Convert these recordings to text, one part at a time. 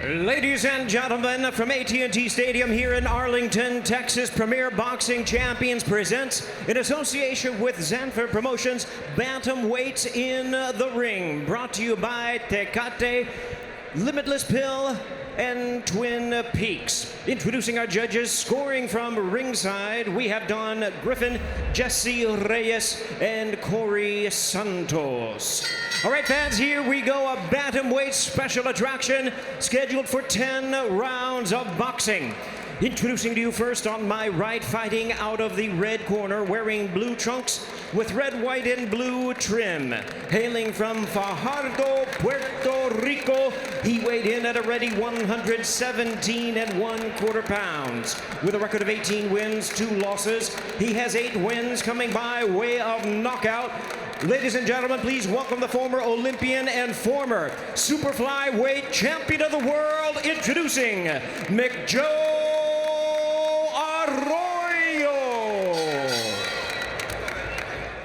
Ladies and gentlemen, from AT&T Stadium here in Arlington, Texas, Premier Boxing Champions presents, in association with Zanfer Promotions, Bantamweights in the Ring. Brought to you by Tecate, Limitless Pill, and Twin Peaks. Introducing our judges, scoring from ringside, we have Don Griffin, Jesse Reyes, and Corey Santos. All right, fans, here we go. A bantamweight special attraction scheduled for 10 rounds of boxing. Introducing to you first on my right, fighting out of the red corner, wearing blue trunks with red, white, and blue trim. Hailing from Fajardo, Puerto Rico, he weighed in at a ready 117 1/4 pounds. With a record of 18 wins, 2 losses, he has 8 wins coming by way of knockout. Ladies and gentlemen, please welcome the former Olympian and former super flyweight champion of the world, introducing McJoe Arroyo.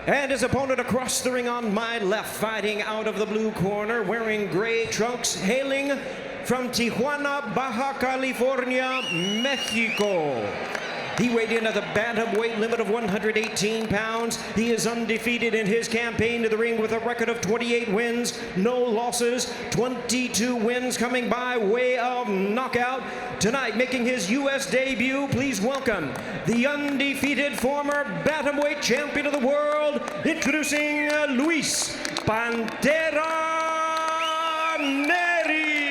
And his opponent across the ring on my left, fighting out of the blue corner, wearing gray trunks, hailing from Tijuana, Baja California, Mexico. He weighed in at the bantamweight limit of 118 pounds. He is undefeated in his campaign to the ring with a record of 28 wins, no losses, 22 wins coming by way of knockout. Tonight, making his U.S. debut, please welcome the undefeated former bantamweight champion of the world, introducing Luis Pantera Nery.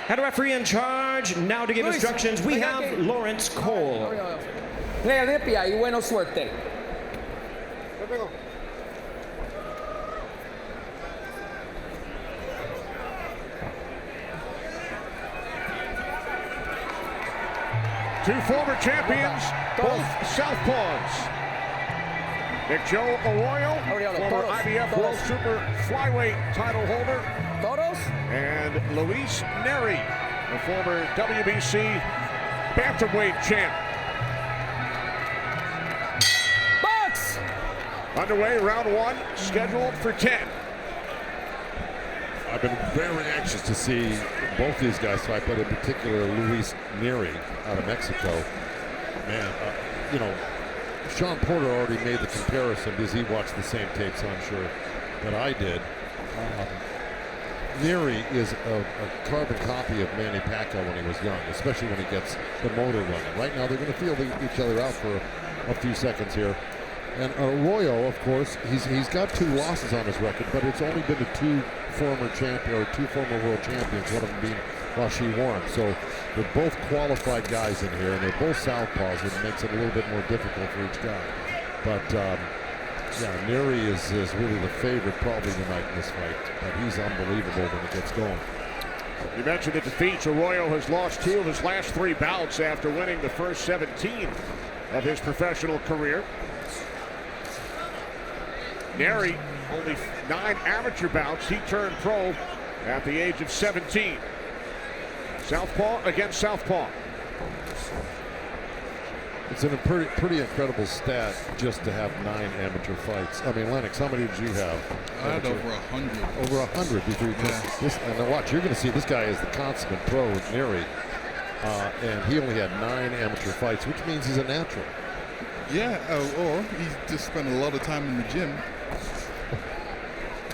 And a referee in charge now to give instructions. We have Lawrence Cole. Le limpia y buena suerte. Two former champions, both southpaws. McJoe Arroyo, former IBF World Super Flyweight title holder. Todos. And Luis Nery, the former WBC bantamweight champ. Box! Underway, round 1, scheduled for 10. I've been very anxious to see both these guys fight, but in particular Luis Nery out of Mexico. Man, you know, Sean Porter already made the comparison because he watched the same tapes, I'm sure, that I did. Nery is a carbon copy of Manny Pacquiao when he was young, especially when he gets the motor running. Right now, they're going to feel each other out for a few seconds here. And Arroyo, of course, he's got 2 losses on his record, but it's only been to 2 former world champions, one of them being Rashid Warren. So they're both qualified guys in here, and they're both southpaws, which makes it a little bit more difficult for each guy. But yeah, Nery is really the favorite probably tonight in this fight, but he's unbelievable when it gets going. You mentioned the defeats. Arroyo has lost 2 of his last 3 bouts after winning the first 17 of his professional career. Nery, only 9 amateur bouts. He turned pro at the age of 17. Southpaw against southpaw. It's a pretty incredible stat just to have 9 amateur fights. I mean, Lennox, how many did you have? I had over 100. Over 100 before you just and now watch, you're going to see this guy is the consummate pro, Nery, and he only had 9 amateur fights, which means he's a natural. Yeah, or he just spent a lot of time in the gym.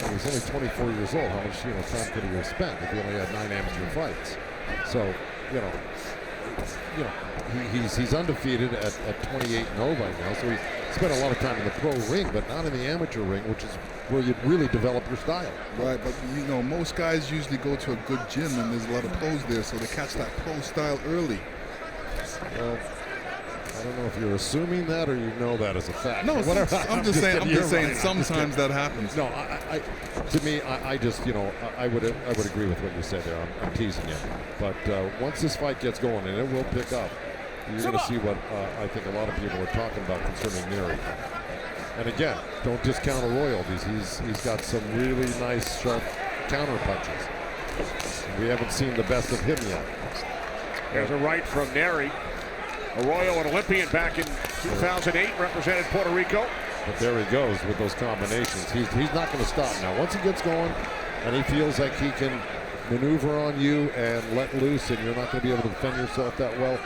Well, he's only 24 years old. How much time could he have spent if he only had 9 amateur fights? So, he's undefeated at 28-0 right now. So he spent a lot of time in the pro ring, but not in the amateur ring, which is where you really develop your style. Right, but most guys usually go to a good gym, and there's a lot of pros there, so they catch that pro style early. Well, I don't know if you're assuming that or you know that as a fact. No, I'm just saying right. sometimes that happens. No, to me, I just, I would agree with what you said there. I'm teasing you. But once this fight gets going, and it will pick up, you're going to see what I think a lot of people are talking about concerning Nery. And again, don't discount Arroyo. He's got some really nice, sharp counter punches. We haven't seen the best of him yet. There's a right from Nery. Arroyo, an Olympian back in 2008, represented Puerto Rico. But there he goes with those combinations. He's not going to stop now. Once he gets going and he feels like he can maneuver on you and let loose, and you're not going to be able to defend yourself that well.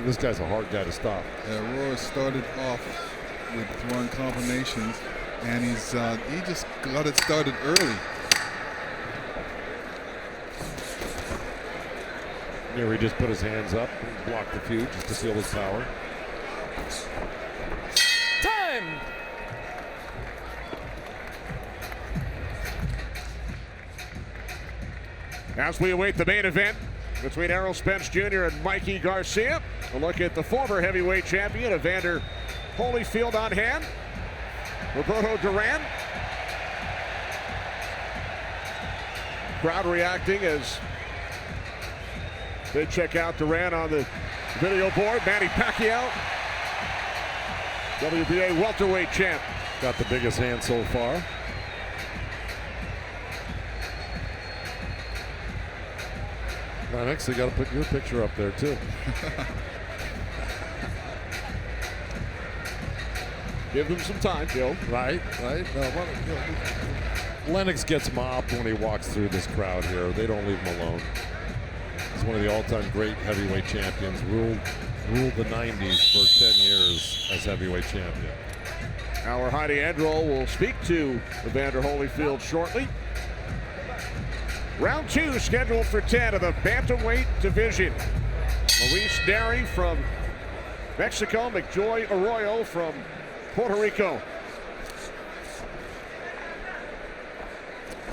This guy's a hard guy to stop. Arroyo started off with throwing combinations, and he just got it started early. Nery just put his hands up and blocked the feud just to feel his power. Time. As we await the main event between Errol Spence Jr. and Mikey Garcia, a look at the former heavyweight champion, Evander Holyfield on hand. Roberto Duran. Crowd reacting as they check out Duran on the video board. Manny Pacquiao, WBA welterweight champ. Got the biggest hand so far. Now next they got to put your picture up there too. Give them some time, Joe. Right. Lennox gets mobbed when he walks through this crowd here. They don't leave him alone. He's one of the all-time great heavyweight champions. Ruled the 90s for 10 years as heavyweight champion. Our Heidi Androl will speak to Evander Holyfield shortly. Round 2 scheduled for 10 of the bantamweight division. Luis Nery from Mexico, McJoe Arroyo from Puerto Rico.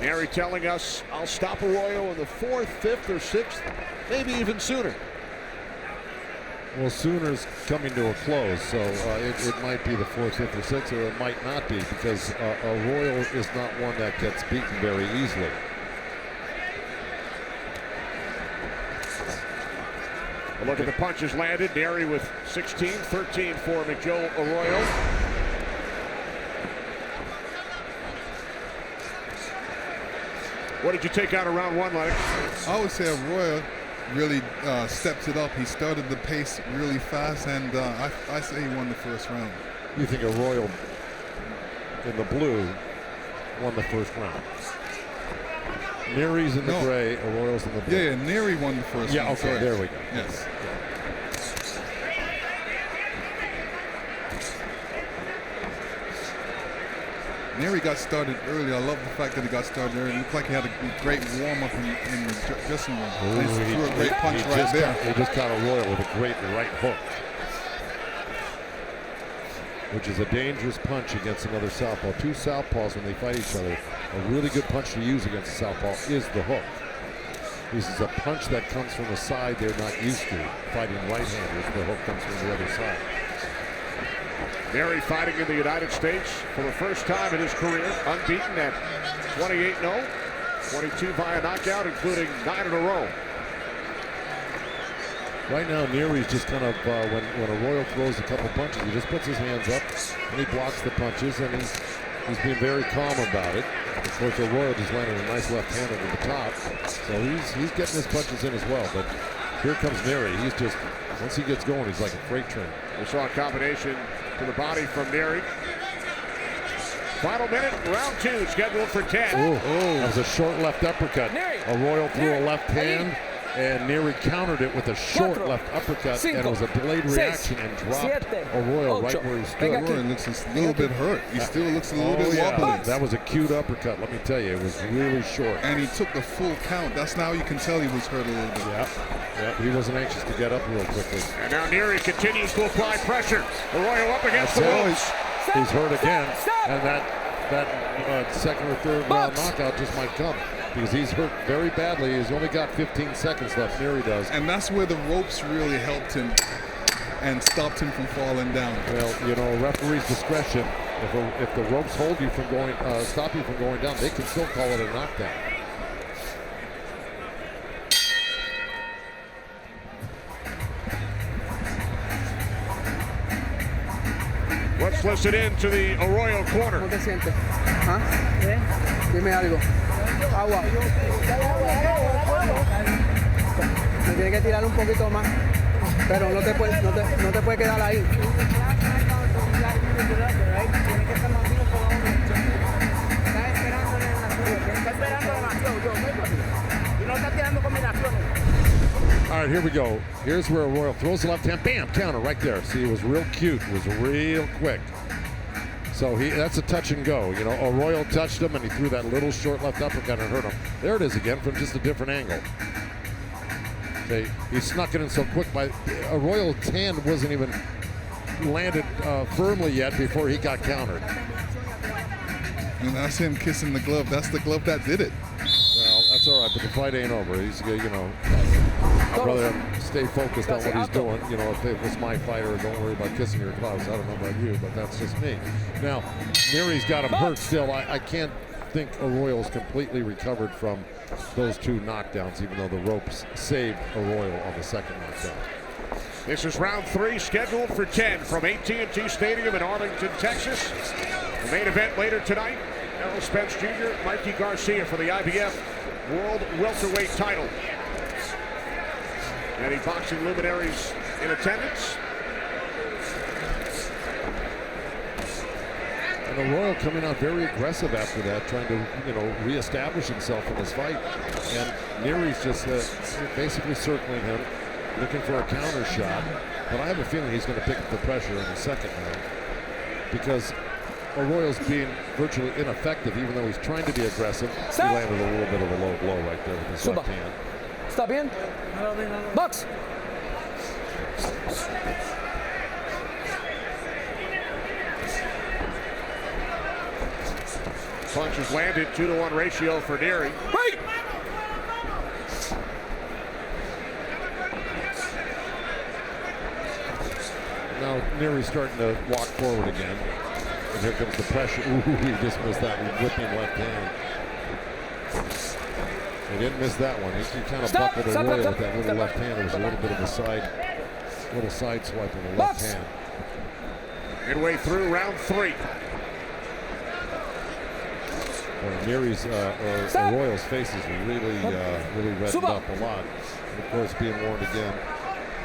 Nery telling us, I'll stop Arroyo in the 4th, 5th, or 6th, maybe even sooner. Well, sooner's coming to a close, so it might be the 4th, 5th, or 6th, or it might not be, because Arroyo is not one that gets beaten very easily. A look at the punches landed. Nery with 16, 13 for McJoe Arroyo. What did you take out of round 1, Lennox? I would say Arroyo really stepped it up. He started the pace really fast, and I say he won the first round. You think Arroyo in the blue won the first round? Nery's in the gray, Arroyo's in the blue. Yeah, Nery won the first round. Yeah, okay, Sorry. there we go. Yes. Nery got started early. I love the fact that he got started early. It looked like he had a great warm-up in the dressing room. He threw a great punch right there. He just caught Arroyo with a great right hook, which is a dangerous punch against another southpaw. Two southpaws, when they fight each other, a really good punch to use against a southpaw is the hook. This is a punch that comes from the side they're not used to. Fighting right-handers, the hook comes from the other side. Nery fighting in the United States for the first time in his career, unbeaten at 28-0, 22 via knockout, including 9 in a row. Right now, Nery's just kind of, when Arroyo throws a couple punches, he just puts his hands up and he blocks the punches, and he's been very calm about it. Of course, Arroyo just landed a nice left hand over the top, so he's getting his punches in as well. But here comes Nery. He's just, once he gets going, he's like a freight train. We saw a combination to the body from Nery. Final minute, round 2, scheduled for 10. That was a short left uppercut. Arroyo threw a left hand, and Nery countered it with a short left uppercut, and it was a delayed reaction and dropped Arroyo right where he stood. Arroyo looks a little bit hurt. He still looks a little bit wobbly. That was a cute uppercut, let me tell you. It was really short. And he took the full count. That's how you can tell he was hurt a little bit. Yeah, he wasn't anxious to get up real quickly. And now Nery continues to apply pressure. Arroyo up against the ropes. He's hurt again, and that second or third round knockout just might come, because he's hurt very badly. He's only got 15 seconds left, Nery does. And that's where the ropes really helped him and stopped him from falling down. Well, you know, referee's discretion, if the ropes hold you from going, stop you from going down, they can still call it a knockdown. Let's listen in to the Arroyo corner. ¿Cómo te sientes? ¿Ah? Dime algo. Agua. Me tiene que tirar un poquito más, pero no te puede quedar ahí. Está esperando All right, here we go. Here's where Arroyo throws the left hand. Bam, counter right there. See, it was real cute. It was real quick. So that's a touch and go. You know, Arroyo touched him and he threw that little short left uppercut and hurt him. There it is again from just a different angle. Okay, he snuck it in so quick. Arroyo's hand wasn't even landed firmly yet before he got countered. And that's him kissing the glove. That's the glove that did it. Well, that's all right, but the fight ain't over. He's, you know, I'd rather stay focused on what he's doing. You know, if it was my fighter, don't worry about kissing your gloves. I don't know about you, but that's just me. Now, Nery's got him hurt still. I can't think Arroyo's completely recovered from those 2 knockdowns, even though the ropes saved Arroyo on the second knockdown. This is round 3, scheduled for 10 from AT&T Stadium in Arlington, Texas. The main event later tonight, Errol Spence Jr., Mikey Garcia for the IBF World Welterweight title. Many boxing luminaries in attendance. And Arroyo coming out very aggressive after that, trying to, you know, reestablish himself in this fight. And Nery's just basically circling him, looking for a counter shot. But I have a feeling he's going to pick up the pressure in the second round because Arroyo's being virtually ineffective, even though he's trying to be aggressive. He landed a little bit of a low blow right there with his left hand. Está bien. Box. Punches landed, 2-to-1 ratio for Nery. Right. Now Nery's starting to walk forward again. And here comes the pressure. Ooh, he just missed that whipping left hand. He didn't miss that one. He kind of buckled Arroyo with that little left hand. It was a little bit of a little side swipe with the left hand. Midway through round 3. Nery's Arroyo's face is really reddened up a lot. And of course, being warned again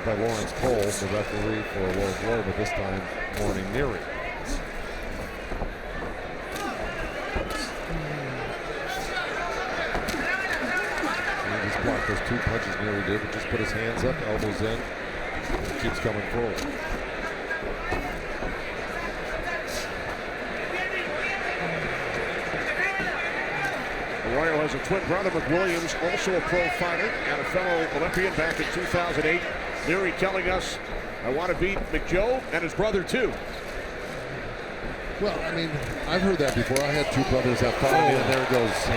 by Lawrence Cole, the referee for a low blow, but this time warning Nery. He just blocked those 2 punches Nery did, but just put his hands up, elbows in, and keeps coming forward. Arroyo has a twin brother, McWilliams, also a pro fighter and a fellow Olympian back in 2008. Nery telling us, I want to beat McJoe and his brother too. Well, I mean, I've heard that before. I had 2 brothers that fought me, and there goes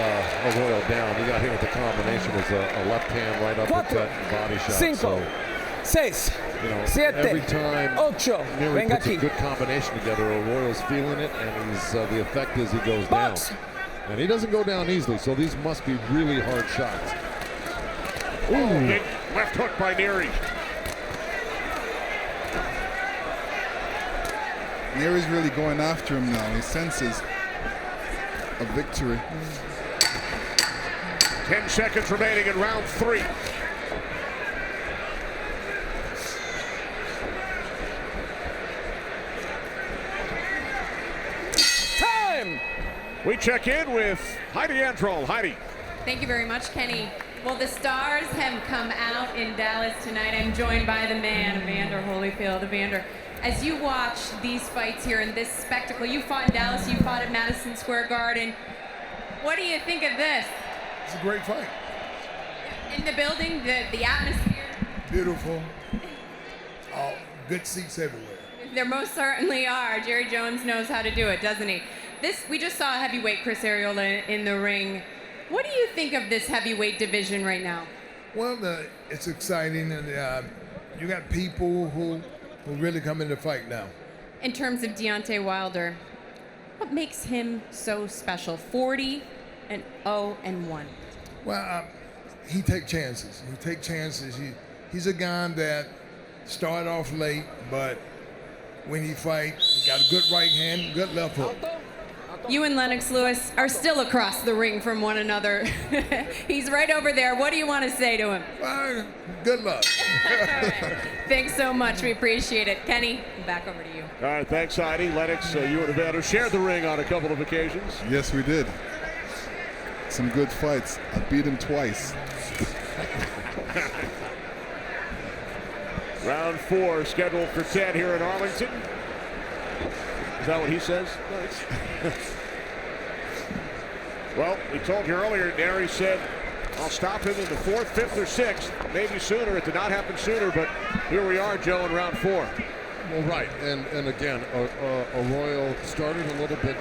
Arroyo down. He got hit with the combination. It was a left hand right uppercut and body shot. 5, so, 6, you know, 7, every time 8. Nery puts a good combination together, Arroyo's feeling it, and he's the effect is he goes down. And he doesn't go down easily, so these must be really hard shots. Ooh, big left hook by Nery. Nery's really going after him now. He senses a victory. 10 seconds remaining in round 3. Time! We check in with Heidi Androl. Heidi. Thank you very much, Kenny. Well, the stars have come out in Dallas tonight. I'm joined by the man, Evander Holyfield. Evander, as you watch these fights here in this spectacle, you fought in Dallas, you fought at Madison Square Garden. What do you think of this? It's a great fight. In the building, the atmosphere? Beautiful. Good seats everywhere. There most certainly are. Jerry Jones knows how to do it, doesn't he? We just saw heavyweight Chris Arreola in the ring. What do you think of this heavyweight division right now? Well, it's exciting, and you got people who really come in to fight now. In terms of Deontay Wilder, what makes him so special? 40-0-1. Well, he take chances. He's a guy that started off late, but when he fight, he got a good right hand, good left hook. You and Lennox Lewis are still across the ring from one another. He's right over there. What do you want to say to him? Well, good luck. Right. Thanks so much. We appreciate it. Kenny, back over to you. All right, thanks, Heidi. Lennox, you and Evander shared the ring on a couple of occasions. Yes, we did. Some good fights. I beat him twice. Round 4 scheduled for 10 here in Arlington. Is that what he says? Nice. Well, we told you earlier, Nery said, I'll stop him in the 4th, 5th, or 6th. Maybe sooner. It did not happen sooner, but here we are, Joe, in round 4. Well, right, and again, Arroyo started a little bit,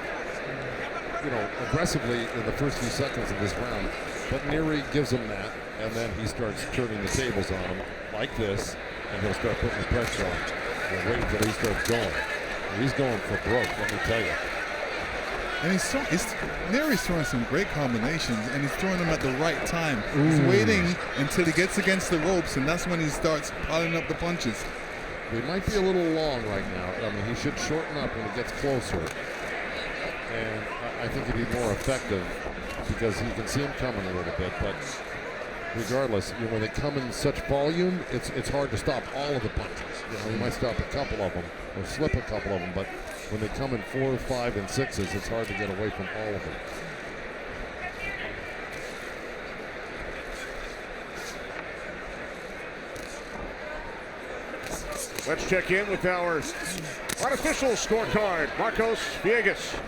aggressively in the first few seconds of this round, but Nery gives him that, and then he starts turning the tables on him like this, and he'll start putting the pressure on him. We'll wait until he starts going. And he's going for broke, let me tell you. And Nery's throwing some great combinations, and he's throwing them at the right time. He's waiting until he gets against the ropes, and that's when he starts piling up the punches. He might be a little long right now. I mean, he should shorten up when he gets closer. And I think he'd be more effective because you can see him coming a little bit. But regardless, when they come in such volume, it's hard to stop all of the punches. You might stop a couple of them or slip a couple of them, but when they come in 4, 5, and 6s, it's hard to get away from all of them. Let's check in with our unofficial scorecard. Marcos Villegas.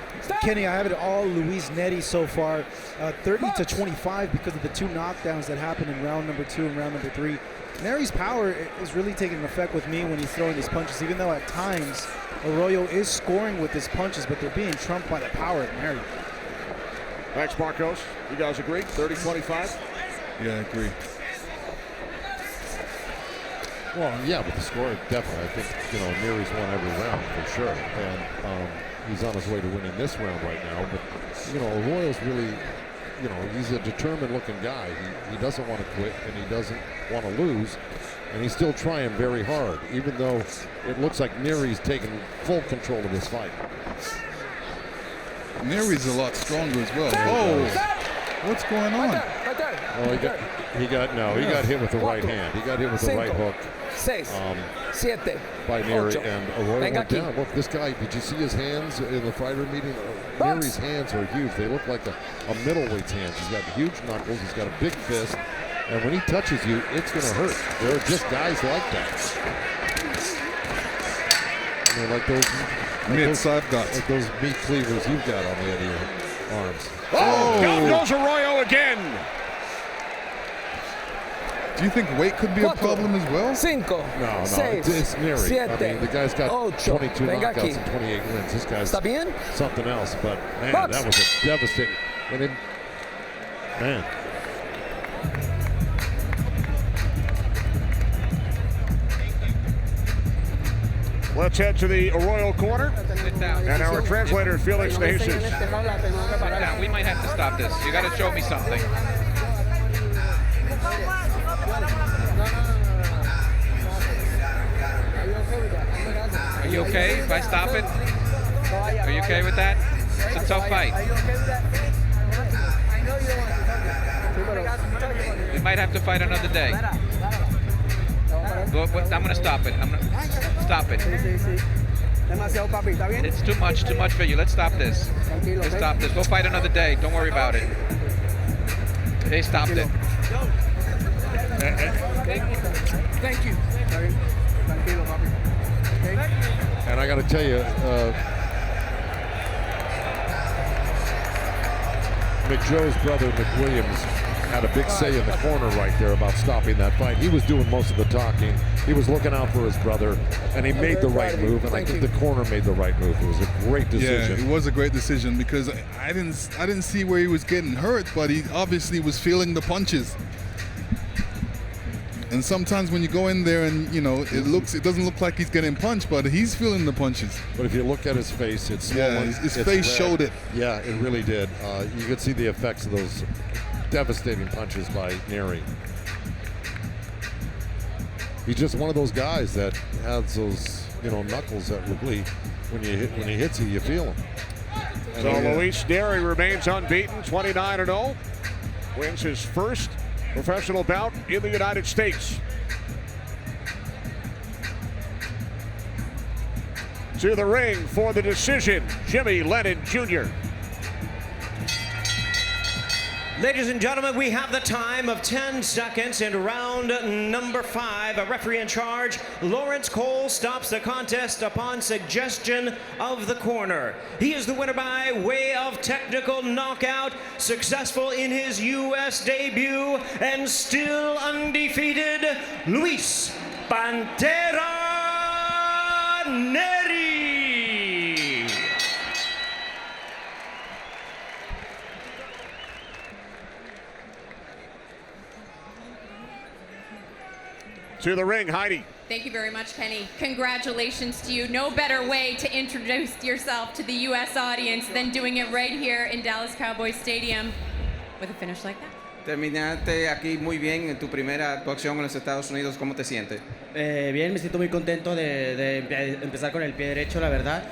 Kenny, I have it all Luis Nery so far, 30-25 because of the 2 knockdowns that happened in round number 2 and round number 3. Nery's power is really taking an effect with me when he's throwing his punches, even though at times Arroyo is scoring with his punches, but they're being trumped by the power of Nery. Thanks, Marcos. You guys agree? 30-25? Yeah, I agree. Well, yeah, but the score, definitely. I think, Nery's won every round for sure. And he's on his way to winning this round right now. But, Arroyo's really, he's a determined-looking guy. He doesn't want to quit, and he doesn't want to lose. And he's still trying very hard, even though it looks like Nery's taking full control of this fight. Nery's a lot stronger as well. Oh, what's going on? Oh, he got hit with the right hand. He got hit with the right hook. By Nery, and Arroyo went down. Look, this guy, did you see his hands in the fighter meeting? Nery's hands are huge. They look like a middleweight's hands. He's got huge knuckles. He's got a big fist. And when he touches you, it's going to hurt. There are just guys like that. Like those I've got. Like those meat cleavers you've got on the end of your arms. Oh! Down goes Arroyo again. Do you think weight could be a problem as well? No, it's Nery. I mean, the guy's got 22 knockouts and 28 wins. This guy's something else. But, man, that was a devastating. Man. Let's head to the Arroyo corner. And our translator, Felix De Jesus. We might have to stop this. You got to show me something. Are you okay if I stop it? Are you okay with that? It's a tough fight. We might have to fight another day. I'm going to stop it. I'm going to stop it. It's too much for you. Let's stop this. Let's stop this. We'll fight another day. Don't worry about it. They stopped it. Thank you. And I got to tell you, McJoe's brother, McWilliams, had a big say in the corner right there about stopping that fight. He was doing most of the talking. He was looking out for his brother, and he made the right move, and I think the corner made the right move. It was a great decision. Yeah, it was a great decision because I didn't see where he was getting hurt, but he obviously was feeling the punches. And sometimes when you go in there and, it doesn't look like he's getting punched, but he's feeling the punches. But if you look at his face, it's swollen. Yeah, his face showed it. Yeah, it really did. You could see the effects of those devastating punches by Nery. He's just one of those guys that has those, knuckles that really, when he hits you, you feel them. So Luis Nery remains unbeaten, 29-0. Wins his first professional bout in the United States. To the ring for the decision, Jimmy Lennon Jr. Ladies and gentlemen, we have the time of 10 seconds in round number 5. A referee in charge, Lawrence Cole, stops the contest upon suggestion of the corner. He is the winner by way of technical knockout, successful in his U.S. debut, and still undefeated, Luis Pantera Nery. To the ring, Heidi. Thank you very much, Kenny. Congratulations to you. No better way to introduce yourself to the U.S. audience than doing it right here in Dallas Cowboys Stadium with a finish like that. Terminaste aquí muy bien en tu primera actuación en los Estados Unidos. ¿Cómo te sientes? Bien, me siento muy contento de empezar con el pie derecho, la verdad.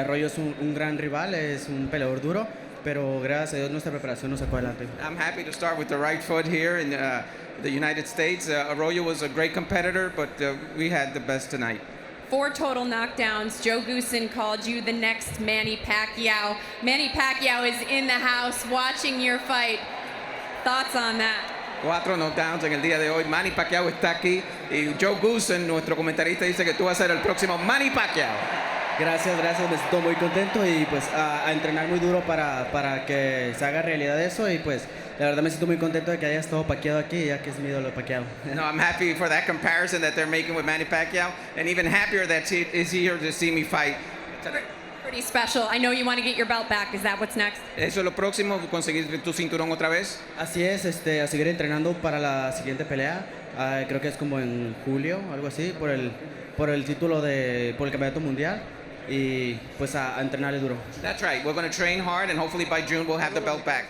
Arroyo es un gran rival, es un peleador duro, pero gracias a Dios nuestra preparación nos sacó adelante. I'm happy to start with the right foot here in the United States. Arroyo was a great competitor, but we had the best tonight. 4 total knockdowns. Joe Goosen called you the next Manny Pacquiao. Manny Pacquiao is in the house watching your fight. Thoughts on that? 4 knockdowns en el día de hoy. Manny Pacquiao está aquí y Joe Goosen, nuestro comentarista, dice que tú vas a ser el próximo Manny Pacquiao. Gracias, me siento muy contento y pues a entrenar muy duro para que se haga realidad eso y pues la verdad me siento muy contento de que haya estado Pacquiao aquí ya que es mi ídolo Pacquiao. No, I'm happy for that comparison that they're making with Manny Pacquiao and even happier that he is here to see me fight tonight. Pretty special. I know you want to get your belt back. Is that what's next? Eso es lo próximo, conseguir tu cinturón otra vez. Así es, a seguir entrenando para la siguiente pelea. Creo que es como en julio, algo así, por el título por el campeonato mundial. Y pues a entrenarle duro. That's right. We're going to train hard and hopefully by June we'll have the belt back.